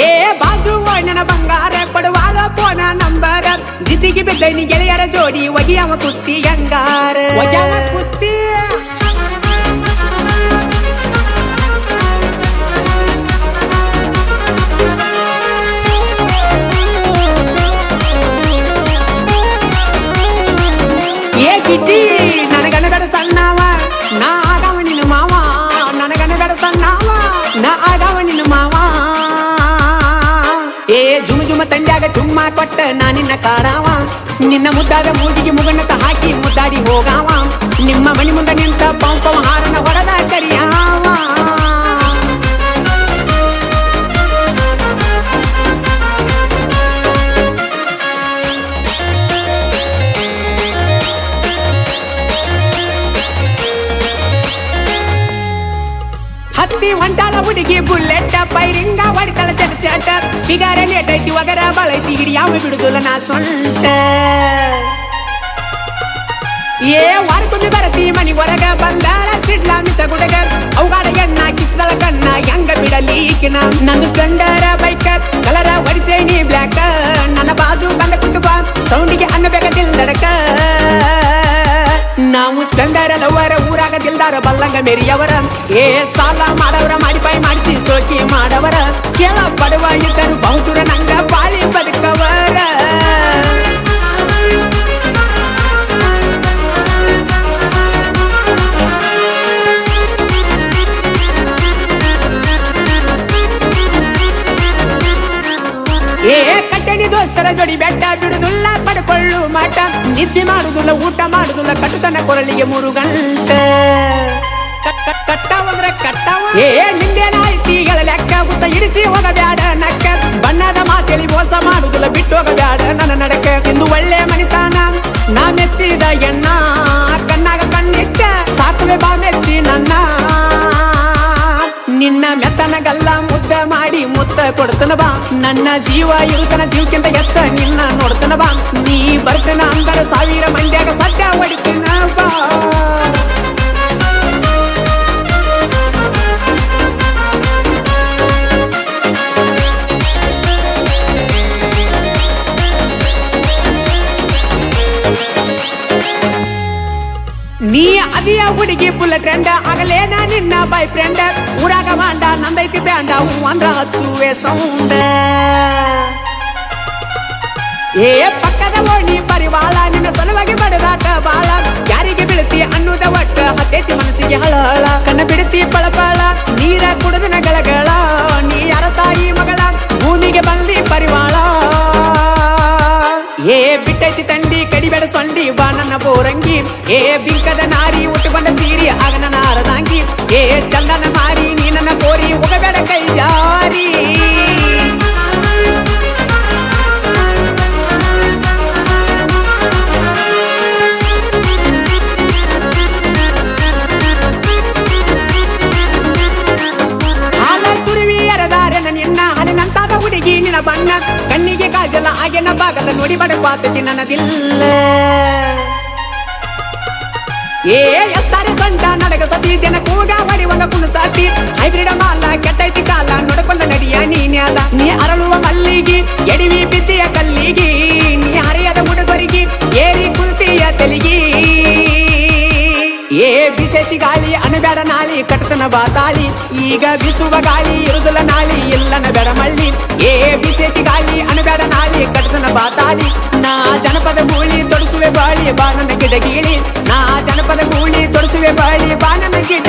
ಏ ಬಾಜು ನನ್ನ ಬಂಗಾರ ಕೊಡುವಾಲ ಪೋನ ನಂಬರ ಜಿದ್ದಿಗೆ ಬಿದ್ದೈನಿ ಗೆಳೆಯರ ಜೋಡಿ ಒಗಿಯವ ಕುಸ್ತಿ ಗಂಗಾರ ಒಗ್ಯಾವ ಕುಸ್ತಿ ಏ ಗಿಡ್ಡಿ ನನಗನ ಬೇಡ ಸಣ್ಣವ ನಾ ಆಗವ ನಿನ್ನ ಮಾವ ನನಗನ ಬೇಡ ಸಣ್ಣವ ನಾ ಆಗವ ನಿನ್ನ ಮಾವ ಏ ಜುಮ ಜುಮ ತಂಡ್ಯಾಗ ಚುಮ್ಮ ಕೊಟ್ಟ ನಾ ನಿನ್ನ ಕಾಡಾವ ನಿನ್ನ ಮುದ್ದಾದ ಮೂಗಿಗೆ ಮುಗಣ್ಣತ ಹಾಕಿ ಮುದ್ದಾಡಿ ಹೋಗಾವ ನಿಮ್ಮ ಮಣಿ ಮುಂದ ನಿಂತ ಪಂಪವ ಹಾರನ ಹೊಡೆದ ಕರಿಯಾವ ಹತ್ತಿ ಹೊಂಟಾಳ ಹುಡುಗಿ ಬುಲ್ಲೆಟ್ ಪೈರಿಂಗ ಹೊಡಿತಾಳ ಚಟ ಚಟ ಬಿಗಾರ ಲೇಟೈತಿ ಒಗರ ಬಳೈತಿ ಹಿಡಿಯಾವ ಬಿಡುದಿಲ್ಲ ನಾ ಸೊಂಟ ಏ ವಾರಕ್ಕೊಮ್ಮೆ ಬರತಿ ಮನಿ ಹೊರಗ ಬಂದಾಳ ಸಿಡ್ಲ ಮಿಚ ಗುಡಗ ಅವುಗಾಡ ಎಣ್ಣ ಕಿಸ್ದಳ ಕಣ್ಣ ಹೆಂಗ ಬಿಡಲೀಕಿನ ನಂದು ಸ್ಪ್ಲೆಂಡರ ಬೈಕ್ ಕಲರ ಹೊಡಿಸೇನಿ ಬ್ಲ್ಯಾಕ್ ನನ್ನ ಬಾಜು ಬಂದ ಕುಟುಂಬ ಸೌಂಡಿಗೆ ಅನ್ನ ಬೇಕದಿಲ್ದಡಕ ನಾವು ಸ್ಪ್ಲೆಂಡರ್ ಲವರ ಊರಾಗ ದಿಲ್ದಾರ ಬಲ್ಲಂಗ ಮೇರಿಯವರ ಏ ಸಾಲ ಮಾಡವರ ಮಾಡಿಪಾಯಿ ಮಾಡಿಸಿ ಸೋಕಿ ಮಾಡವರ ಕೇಳ ಬಡವ ಇದ್ದರು ಬಹುದೂರ ನಂಗ ಬಾಳಿ ಬದುಕವರ ಏ ಕಟ್ಟಣಿ ದೋಸ್ತರ ಜೋಡಿ ಬೆಟ್ಟ ಬಿಡುದಿಲ್ಲ ಪಡ್ಕೊಳ್ಳು ಮಾಟ ನಿದ್ದೆ ಮಾಡುದಿಲ್ಲ ಊಟ ಮಾಡುದಿಲ್ಲ ಕಟ್ಟುತನ ಕೊರಳಿಗೆ 3 ಗಂಟೆ ಕಟ್ಟಾವಂದ್ರ ಕಟ್ಟಾವ ಏ ನಿಂದೇನಾಯ್ತಿಗಳ ಲೆಕ್ಕ ಹುಚ್ಚ ಹಿಡಿಸಿ ಹೋಗಬ್ಯಾಡ ನಕ್ಕ ಬಣ್ಣದ ಮಾತೇಳಿ ಮೋಸ ಮಾಡುದಿಲ್ಲ ಬಿಟ್ಟು ಹೋಗಬ್ಯಾಡ ನನ್ನ ನಡಕ ಇಂದು ಒಳ್ಳೆ ಮನಿತಾನ ನಾ ಮೆಚ್ಚಿದ ಎಣ್ಣ ಕಣ್ಣಾಗ ಕಣ್ಣಿಟ್ಟ ಸಾಕುವೆ ಬಾ ಮೆಚ್ಚಿ ನನ್ನ ನಿನ್ನ ಮೆತ್ತನಗಲ್ಲ ಮುದ್ದ ಮಾಡಿ ಮುತ್ತ ಕೊಡ್ತನ ಬಾ ನನ್ನ ಜೀವ ಇರುತನ ಜೀವಕ್ಕಿಂತ ಹೆಚ್ಚ ನಿನ್ನ ನೋಡ್ತನ ಬಾ ನೀ ಬರ್ತನ ಅಂದರ 1000 ಮಂಡ್ಯಾಗ ಸಡ್ಡ ಹೊಡಿತನ ಬಾ ನೀ ಅದಿಯ ಹುಡುಗಿ ಫುಲ್ ಟ್ರೆಂಡ್ ಆಗಲೇನ ನಿನ್ನ ಬಾಯ್ ಫ್ರೆಂಡ್ ಊರಾಗ ಮಾಂಡ ನಂದೈತಿ ಬ್ಯಾಂಡ ಹೂ ಅಂದ್ರ ಹಚ್ಚುವೆ ಸೌಂಡ ಏ ಪಕ್ಕದ ಓಣಿ ಪರಿವಾಳ ನಿನ್ನ ಸಲುವಾಗಿ ಬಡದಾಟ ಬಾಳ ಯಾರಿಗೆ ಬೀಳ್ತಿ ಅನ್ನುದ ಒಟ್ಟ ಹತ್ತೈತಿ ಮನಸ್ಸಿಗೆ ಹಳಹಳ ಕಣ್ಣ ಬಿಡ್ತಿ ಪಳಪಳ ನೀರ ಕುಡಿದಿನ ಗಳಗಳ ನೀ ಯಾರ ತಾಯಿ ಮಗಳ ಭೂಮಿಗೆ ಬಂದಿ ಪರಿವಾಳ ಏ ಬಿಟ್ಟೈತಿ ತಂಡಿ ಕಡಿಬೇಡ ಸೊಂಡಿ ಬಾ ನನ್ನ ಬೋರಂಗಿ ಏ ಬಿಂಕದ ನಾರಿ ಉಟ್ಟುಕೊಂಡ ಸೀರಿ ಆಗ ನನ್ನ ಅರದಾಂಗಿ ಏ ಚಂದನ ಮಾರಿ ನೀ ನನ್ನ ಕೋರಿ ಹೋಗಬೇಡ ಕೈ ಜಾರಿ ಹಾಲ ಸುರುವಿ ಎರದಾರೆ ನಿನ್ನ ಹಲಿನಂತಾದ ಹುಡುಗಿ ನಿನ್ನ ಬಣ್ಣ ಕಣ್ಣಿಗೆ ಕಾಜಲ ಆಗಿನ ಬಾಗಲ ನೋಡಿ ಬಡಪಾತತಿ ನನ್ನದಿಲ್ಲ ಏ ಎಸ್ತಾರೆ ಸೊಂಟ ನಡಗ ಸತಿ ಜನ ಕೂಗ ಹೊಡಿವಂಗ ಕುಣಸಾತಿ ಹೈಬ್ರಿಡ್ ಮಾಲ ಕೆಟ್ಟೈತಿ ಕಾಲ ನೋಡ್ಕೊಂಡ ನಡಿಯ ನೀನ್ಯಾದ ನೀ ಅರಳುವ ಮಲ್ಲಿಗಿ ಎಡಿವಿ ಬಿದ್ದಿಯ ಕಲ್ಲಿಗಿ ನೀ ಹರಿಯದ ಹುಡುಗರಿಗೆ ಏರಿ ಕುಲ್ತಿಯ ತೆಲಿಗಿ ಏ ಬಿಸೆತಿ ಗಾಳಿ ಅನಬೇಡ ನಾಳಿ ಕಟ್ಟತನ ಬಾತಾಳಿ ಈಗ ಬಿಸುವ ಗಾಳಿ ಇರುದಿಲ್ಲ ನಾಳಿ ಇಲ್ಲನ ಬೇಡ ಮಳ್ಳಿ ಏ ಬಿಸೆತಿ ಗಾಳಿ ಅನಬೇಡ ನಾಳಿ ಕಟ್ಟತನ ಬಾತಾಳಿ ನಾ ಜನಪದ ಗೂಳಿ ತೊಡಸುವೆ ಬಾಳಿ ಬಾಣನ ಗಿಡ ಗೀಳಿ ನಾ ಜನಪದ ಗೂಳಿ ತೊಡಸುವೆ ಬಾಳಿ ಬಾಣನ ಗಿಡ